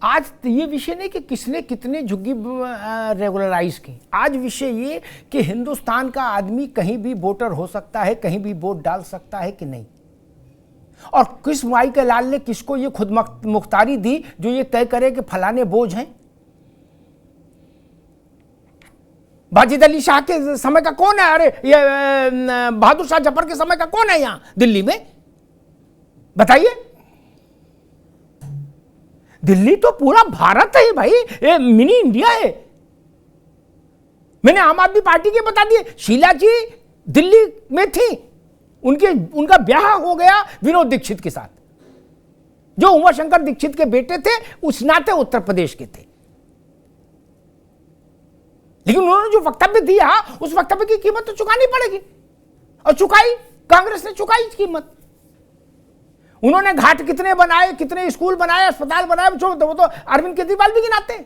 आज ये विषय नहीं कि किसने कितने झुग्गी रेगुलराइज की, आज विषय ये कि हिंदुस्तान का आदमी कहीं भी वोटर हो सकता है, कहीं भी वोट डाल सकता है कि नहीं, और किस माई के लाल ने किसको ये खुद मुख्तारी दी जो ये तय करे कि फलाने बोझ हैं। वाजिद अली शाह के समय का कौन है? अरे ये बहादुर शाह जफर के समय का कौन है यहां दिल्ली में? बताइए। दिल्ली तो पूरा भारत है भाई, ये मिनी इंडिया है। मैंने आम आदमी पार्टी के बता दिए, शीला जी दिल्ली में थी, उनका ब्याह हो गया विनोद दीक्षित के साथ, जो उमा शंकर दीक्षित के बेटे थे, उस नाते उत्तर प्रदेश के थे। लेकिन उन्होंने जो वक्तव्य दिया उस वक्तव्य की कीमत तो चुकानी पड़ेगी, और चुकाई, कांग्रेस ने चुकाई कीमत। उन्होंने घाट कितने बनाए, कितने स्कूल बनाए, अस्पताल बनाए, वो तो अरविंद केजरीवाल भी गिनाते हैं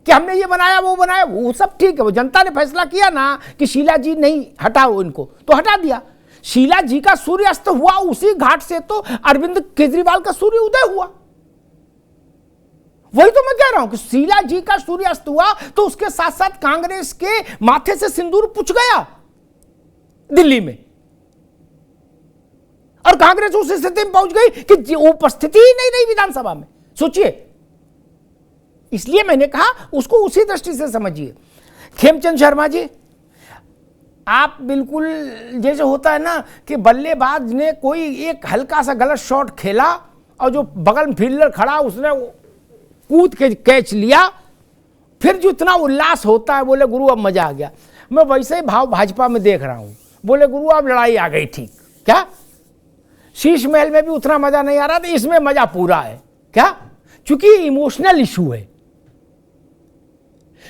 कि हमने ये बनाया वो बनाया। वो सब ठीक है, वो जनता ने फैसला किया ना कि शीला जी नहीं, हटाओ इनको, तो हटा दिया। शीला जी का सूर्यास्त हुआ उसी घाट से तो अरविंद केजरीवाल का सूर्य उदय हुआ। वही तो मैं कह रहा हूं कि शीला जी का सूर्यास्त हुआ तो उसके साथ साथ कांग्रेस के माथे से सिंदूर पुछ गया दिल्ली में, और कांग्रेस उस स्थिति में पहुंच गई कि उपस्थिति ही नहीं रही विधानसभा में। सोचिए, इसलिए मैंने कहा उसको उसी दृष्टि से समझिए। खेमचंद शर्मा जी, आप बिल्कुल जैसे होता है ना कि बल्लेबाज ने कोई एक हल्का सा गलत शॉट खेला और जो बगल में फील्डर खड़ा उसने कूद के कैच लिया, फिर जो इतना उल्लास होता है, बोले गुरु अब मजा आ गया। मैं वैसे ही भाव भाजपा में देख रहा हूं, बोले गुरु अब लड़ाई आ गई। ठीक क्या? शीश महल में भी उतना मजा नहीं आ रहा था, इसमें मजा पूरा है। क्या? क्योंकि इमोशनल इशू है।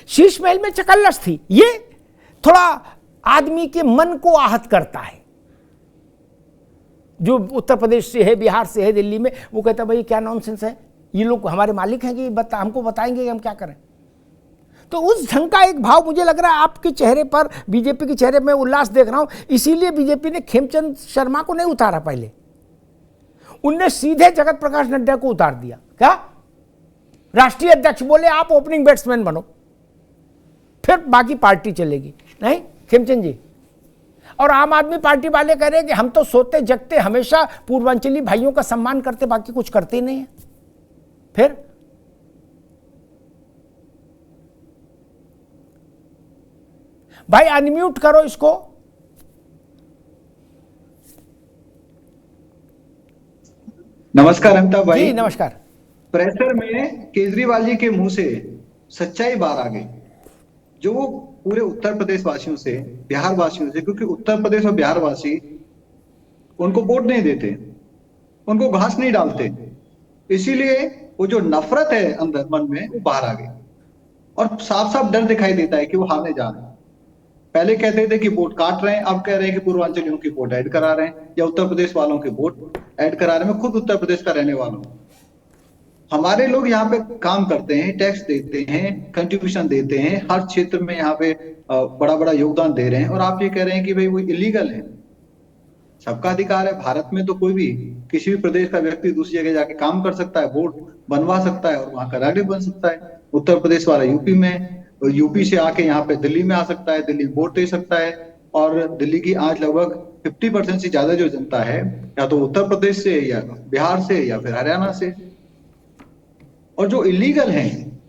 शीश महल में चकल्लस थी, ये थोड़ा आदमी के मन को आहत करता है। जो उत्तर प्रदेश से है, बिहार से है, दिल्ली में, वो कहता है भाई क्या नॉनसेंस है, ये लोग हमारे मालिक हैं कि हमको बताएंगे कि हम क्या करें। तो उस ढंग का एक भाव मुझे लग रहा है आपके चेहरे पर, बीजेपी के चेहरे में उल्लास देख रहा हूं। इसीलिए बीजेपी ने खेमचंद शर्मा को नहीं उतारा, पहले उनने सीधे जगत प्रकाश नड्डा को उतार दिया। क्या? राष्ट्रीय अध्यक्ष बोले आप ओपनिंग बैट्समैन बनो, फिर बाकी पार्टी चलेगी। नहीं खेमचंद जी, और आम आदमी पार्टी वाले कह रहे कि हम तो सोते जगते हमेशा पूर्वांचली भाइयों का सम्मान करते, बाकी कुछ करते ही नहीं है। फिर भाई अनम्यूट करो इसको। नमस्कार अमिताभ भाई। जी नमस्कार। प्रेशर में केजरीवाल जी के मुंह से सच्चाई बाहर आ गई, जो वो पूरे उत्तर प्रदेश वासियों से, बिहार वासियों से, क्योंकि उत्तर प्रदेश और बिहार वासी उनको वोट नहीं देते, उनको घास नहीं डालते, इसीलिए वो जो नफरत है अंदर मन में वो बाहर आ गई, और साफ साफ डर दिखाई देता है कि वो हारने जा रहे हैं। पहले कहते थे कि वोट काट रहे हैं, अब कह रहे हैं कि पूर्वांचलियों की वोट ऐड करा रहे हैं, या उत्तर प्रदेश वालों के वोट ऐड करा रहे हैं। मैं खुद उत्तर प्रदेश का रहने वाला हूं। हमारे लोग यहाँ पे काम करते हैं, टैक्स देते हैं, कंट्रीब्यूशन देते हैं, हर क्षेत्र में यहाँ पे बड़ा बड़ा योगदान दे रहे हैं, और आप ये कह रहे हैं कि भाई वो इलीगल है। सबका अधिकार है, भारत में तो कोई भी किसी भी प्रदेश का व्यक्ति दूसरी जगह जाके काम कर सकता है, वोट बनवा सकता है और वहां का नागरिक बन सकता है। उत्तर प्रदेश वाला यूपी में, यूपी से आके यहाँ पे दिल्ली में आ सकता है, दिल्ली में वोट दे सकता है, और दिल्ली की आज लगभग 50% से ज्यादा जो जनता है या तो उत्तर प्रदेश से, या बिहार से, या फिर हरियाणा से। और जो इलीगल हैं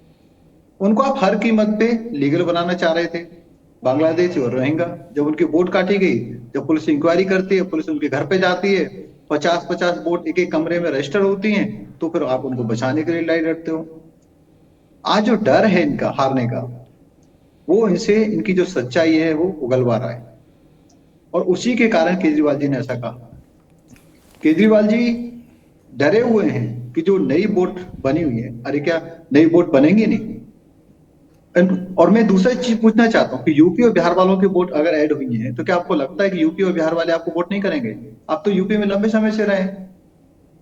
उनको आप हर कीमत पे लीगल बनाना चाह रहे थे, बांग्लादेश और रोहिंग्या। जब उनकी वोट काटी गई, जब पुलिस इंक्वायरी करती है, पुलिस उनके घर पे जाती है, 50-50 वोट एक एक कमरे में रजिस्टर होती हैं, तो फिर आप उनको बचाने के लिए लड़ाई लड़ते हो। आज जो डर है इनका हारने का, वो इनसे, इनकी जो सच्चाई है वो उगलवा रहा है, और उसी के कारण केजरीवाल जी ने ऐसा कहा। केजरीवाल जी डरे हुए हैं कि जो नई वोट बनी हुई है, अरे क्या नई वोट बनेंगी नहीं। और मैं दूसरी चीज पूछना चाहता हूँ कि यूपी और बिहार वालों की वोट अगर ऐड हुई है, तो क्या आपको लगता है कि यूपी और बिहार वाले आपको वोट नहीं करेंगे? आप तो यूपी में लंबे समय से रहे,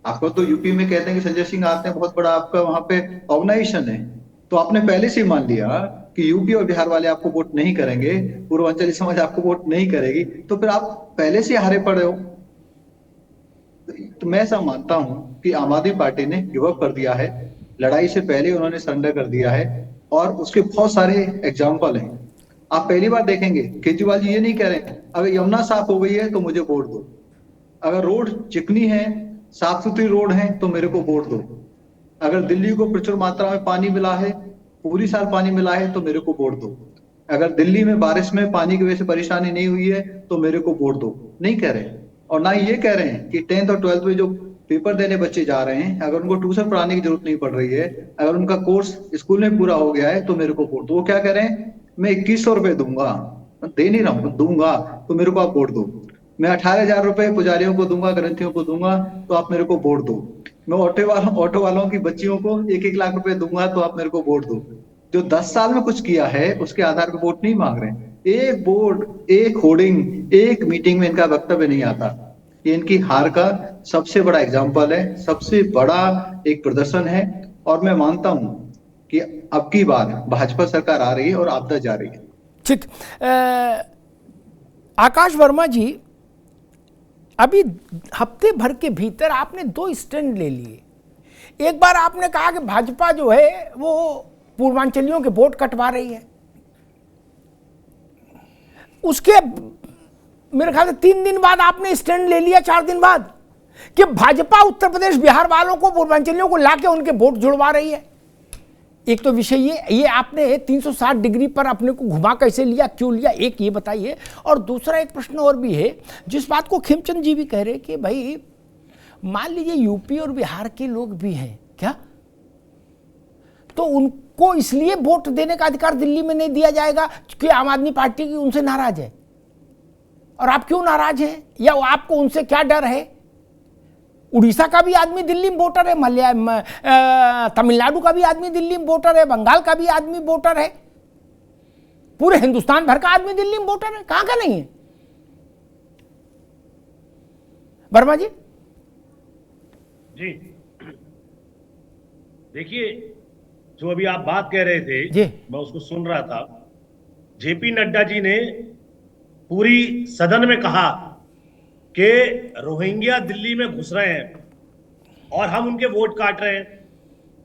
आपको तो यूपी में कहते हैं कि संजय सिंह आते हैं, बहुत बड़ा आपका वहां पे ऑर्गेनाइजेशन है, तो आपने पहले से मान लिया कि यूपी और बिहार वाले आपको वोट नहीं करेंगे, पूर्वांचली समाज आपको वोट नहीं करेगी, तो फिर आप पहले से हारे पड़े हो। तो मैं ऐसा मानता हूं कि आम आदमी पार्टी ने गिव अप कर दिया है, लड़ाई से पहले उन्होंने सरेंडर कर दिया है, और उसके बहुत सारे एग्जाम्पल हैं। आप पहली बार देखेंगे केजरीवाल जी ये नहीं कह रहे हैं अगर यमुना साफ हो गई है तो मुझे वोट दो, अगर रोड चिकनी है, साफ सुथरी रोड है तो मेरे को वोट दो, अगर दिल्ली को प्रचुर मात्रा में पानी मिला है, पूरी साल पानी मिला है तो मेरे को वोट दो, अगर दिल्ली में बारिश में पानी की वजह से परेशानी नहीं हुई है तो मेरे को वोट दो। नहीं कह रहे, और ना ही ये कह रहे हैं कि 10th और 12th में जो पेपर देने बच्चे जा रहे हैं, अगर उनको ट्यूशन पढ़ाने की जरूरत नहीं पड़ रही है, अगर उनका कोर्स स्कूल में पूरा हो गया है तो मेरे को वोट दो। वो क्या कह रहे हैं, मैं 2100 रुपए दूंगा, दे नहीं रहा हूं, दूंगा तो मेरे को आप वोट दो। मैं 18,000 रुपए पुजारियों को दूंगा, ग्रंथियों को दूंगा तो आप मेरे को वोट दो। मैं ऑटो वालों की बच्चियों को 1-1 लाख रुपए दूंगा तो आप मेरे को वोट दो। जो 10 साल में कुछ किया है उसके आधार पर वोट नहीं मांग रहे हैं। एक बोर्ड, एक होर्डिंग, एक मीटिंग में इनका वक्तव्य नहीं आता। ये इनकी हार का सबसे बड़ा एग्जाम्पल है, सबसे बड़ा एक प्रदर्शन है। और मैं मानता हूं कि अब की बार भाजपा सरकार आ रही है और आपदा जा रही है। ठीक, आकाश वर्मा जी, अभी हफ्ते भर के भीतर आपने 2 स्टैंड ले लिए। एक बार आपने कहा कि भाजपा जो है वो पूर्वांचलियों के वोट कटवा रही है, उसके मेरे ख्याल से 3 दिन बाद आपने स्टैंड ले लिया, 4 दिन बाद, कि भाजपा उत्तर प्रदेश बिहार वालों को, पूर्वांचलियों को लाके उनके वोट जुड़वा रही है। एक तो विषय ये आपने 360 डिग्री पर अपने को घुमा कैसे लिया, क्यों लिया, एक ये बताइए। और दूसरा एक प्रश्न और भी है, जिस बात को खेमचंद जी भी कह रहे कि भाई मान लीजिए यूपी और बिहार के लोग भी हैं क्या, तो उनको इसलिए वोट देने का अधिकार दिल्ली में नहीं दिया जाएगा कि आम आदमी पार्टी की उनसे नाराज है। और आप क्यों नाराज हैं, या आपको उनसे क्या डर है? उड़ीसा का भी आदमी दिल्ली में वोटर है, तमिलनाडु का भी आदमी दिल्ली में वोटर है, बंगाल का भी आदमी वोटर है, पूरे हिंदुस्तान भर का आदमी दिल्ली में वोटर है, कहां का नहीं है? वर्मा जी। जी देखिए, जो अभी आप बात कह रहे थे जी, मैं उसको सुन रहा था। जेपी नड्डा जी ने पूरी सदन में कहा कि रोहिंग्या दिल्ली में घुस रहे हैं और हम उनके वोट काट रहे हैं।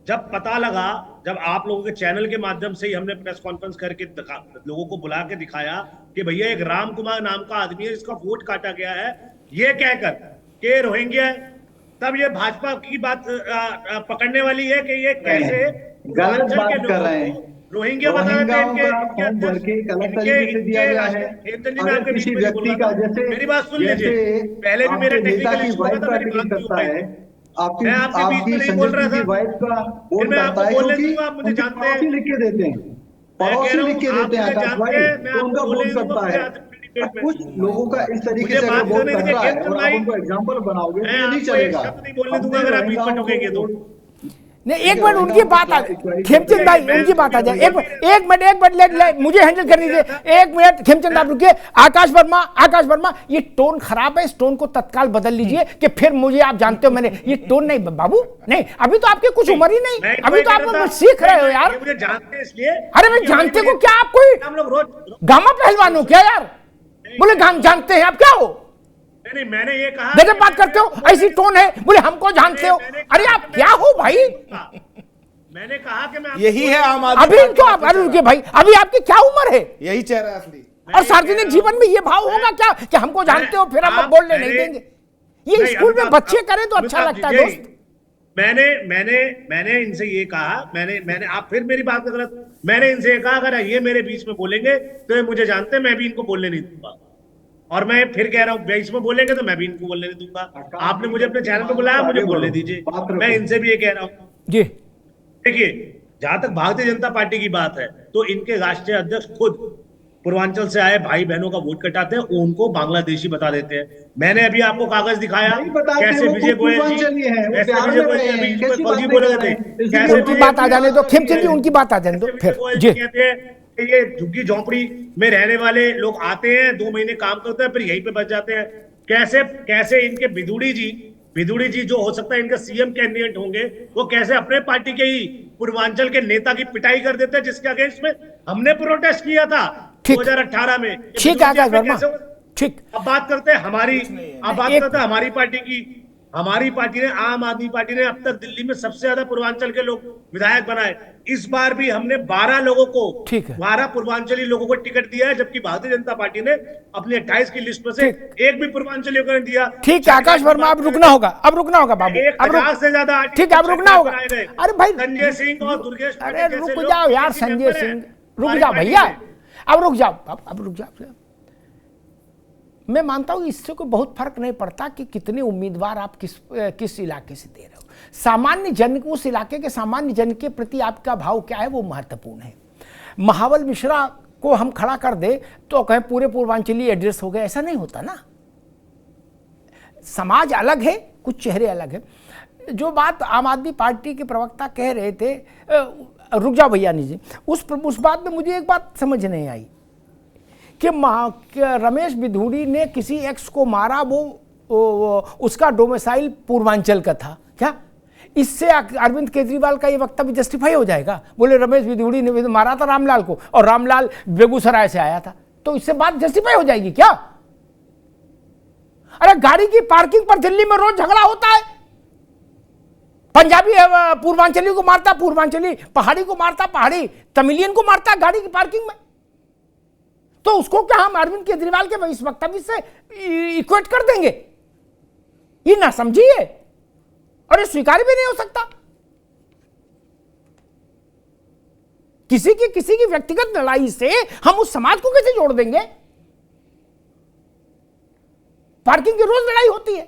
जब पता लगा, जब आप लोगों के चैनल के माध्यम से ही हमने प्रेस कॉन्फ्रेंस करके लोगों को बुला के दिखाया कि भैया एक राम कुमार नाम का आदमी है जिसका वोट काटा गया है, ये कहकर कि रोहिंग्या है, तब ये भाजपा की बात पकड़ने वाली है कि ये कैसे गलत बात कर रहे हैं। रोहिंग्या बता रहे थे इनके किसी व्यक्ति का, जैसे मेरी बात सुन लीजिए, पहले भी मेरा टेक्निकल इशू हुआ था, मेरी बात करता है, मैं आपके बीच में नहीं बोल रहा था, फिर मैं आपको बोलने दूंगा, आप मुझे जानते हैं, लिख के देते हैं, पड़ोसी लिख के देते हैं आकाश भाई, तो उनका वोट करता है। कुछ लोगों का इस तरीके से वोट कर रहा है और आप उनको एग्जाम्पल बनाओगे तो नहीं चलेगा। नहीं बोलने दूंगा अगर आप बीच में टोकेंगे तो। नहीं, एक मिनट उनकी बात आ, खेमचंद भाई उनकी बात आ जाए, एक मिनट ले मुझे हैंडल कर दीजिए, 1 मिनट खेमचंद आप रुकिए। आकाश वर्मा, ये टोन खराब है, इस टोन को तत्काल बदल लीजिए कि फिर मुझे आप जानते हो मैंने ये टोन नहीं बाबू, नहीं, अभी तो आपकी कुछ उम्र ही नहीं, अभी तो आप सीख रहे हो यार, मुझे जानते हैं इसलिए। अरे मैं जानते को क्या, आप कोई हम लोग रोज गामा पहलवान हो क्या यार? बोले जानते हैं आप क्या हो? नहीं, मैंने ये कहा, जब बात करते हो ऐसी टोन है, बोले हमको जानते हो, अरे आप क्या हो भाई? मैंने कहा कि मैं यही है आम आदमी अभी तो आप, अरे रुकिए भाई, अभी आपकी क्या उम्र है? यही चेहरा असली। और सार्वजनिक जीवन में ये भाव होगा क्या कि हमको जानते हो फिर हम बोलने नहीं देंगे? ये स्कूल में बच्चे करें तो अच्छा लगता है दोस्त। मैंने इनसे ये कहा, मैंने आप फिर मेरी बात का गलत, मैंने इनसे ये कहा अगर ये मेरे बीच में बोलेंगे तो ये मुझे जानते हैं, मैं भी इनको बोलने नहीं दूंगा। और मैं फिर कह रहा हूँ बीच में बोलेंगे तो मैं भी इनको बोलने नहीं दूंगा। आपने मुझे अपने चैनल पे बुलाया, मुझे बोलने दीजिए, मैं इनसे भी ये कह रहा हूँ। जी देखिए, जहां तक भारतीय जनता पार्टी की बात है तो इनके राष्ट्रीय अध्यक्ष खुद पूर्वांचल से आए भाई बहनों का वोट कटाते हैं, उनको बांग्लादेशी बता देते हैं। मैंने अभी आपको कागज दिखाया कैसे विजय गोयल जी, फौजी बोले थे, उनकी बात आ जाने दो, खेमचंद जी उनकी बात आ जाने दो फिर। जी कहते हैं ये झुग्गी झोंपड़ी में रहने वाले लोग आते हैं, 2 महीने काम करते हैं, फिर यहीं पे बच जाते हैं। कैसे इनके बिदुड़ी जी जो हो सकता है इनके सीएम कैंडिडेट होंगे, वो कैसे अपने पार्टी के ही पूर्वांचल के नेता की पिटाई कर देते हैं, जिसके अगेंस्ट में हमने प्रोटेस्ट किया था 2018 में। ठीक है आकाश वर्मा, ठीक। अब बात करते हैं हमारी पार्टी की, हमारी पार्टी ने, आम आदमी पार्टी ने अब तक दिल्ली में सबसे ज्यादा पूर्वांचल के लोग विधायक बनाए। इस बार भी हमने 12 लोगों को, ठीक है। 12 पूर्वांचली लोगों को टिकट दिया है, जबकि भारतीय जनता पार्टी ने अपने 28 की लिस्ट में से एक भी पूर्वांचलियों को नहीं दिया। ठीक है आकाश वर्मा, अब रुकना होगा, अब रुकना होगा बाबू, अब 1000 से ज्यादा ठीक है, अब रुकना होगा। अरे भाई संजय सिंह और दुर्गेश अरे रुक जाओ यार संजय सिंह, रुक जाओ भैया, अब रुक जाओ, अब रुक जाओ। मैं मानता हूं इससे कोई बहुत फर्क नहीं पड़ता कि कितने उम्मीदवार आप किस इलाके से दे रहे हो। सामान्य जन, उस इलाके के सामान्य जन के प्रति आपका भाव क्या है वो महत्वपूर्ण है। महाबल मिश्रा को हम खड़ा कर दे तो कहें पूरे पूर्वांचली एड्रेस हो गए, ऐसा नहीं होता ना। समाज अलग है, कुछ चेहरे अलग है। जो बात आम आदमी पार्टी के प्रवक्ता कह रहे थे, रुक जाओ भैया जी, उस बात में मुझे एक बात समझ नहीं आई कि रमेश बिधूड़ी ने किसी एक्स को मारा, वो उसका डोमिसाइल पूर्वांचल का था क्या? इससे अरविंद केजरीवाल का ये वक्तव्य जस्टिफाई हो जाएगा? बोले रमेश बिधूड़ी ने मारा था रामलाल को और रामलाल बेगूसराय से आया था, तो इससे बात जस्टिफाई हो जाएगी क्या? अरे गाड़ी की पार्किंग पर दिल्ली में रोज झगड़ा होता है। पंजाबी पूर्वांचली को मारता, पूर्वांचली पहाड़ी को मारता, पहाड़ी तमिलियन को मारता गाड़ी की पार्किंग में। तो उसको क्या हम अरविंद केजरीवाल के इस वक्तव्य से इक्वेट कर देंगे? ये ना समझिए, और ये स्वीकार भी नहीं हो सकता। किसी की व्यक्तिगत लड़ाई से हम उस समाज को कैसे जोड़ देंगे? पार्किंग की रोज लड़ाई होती है।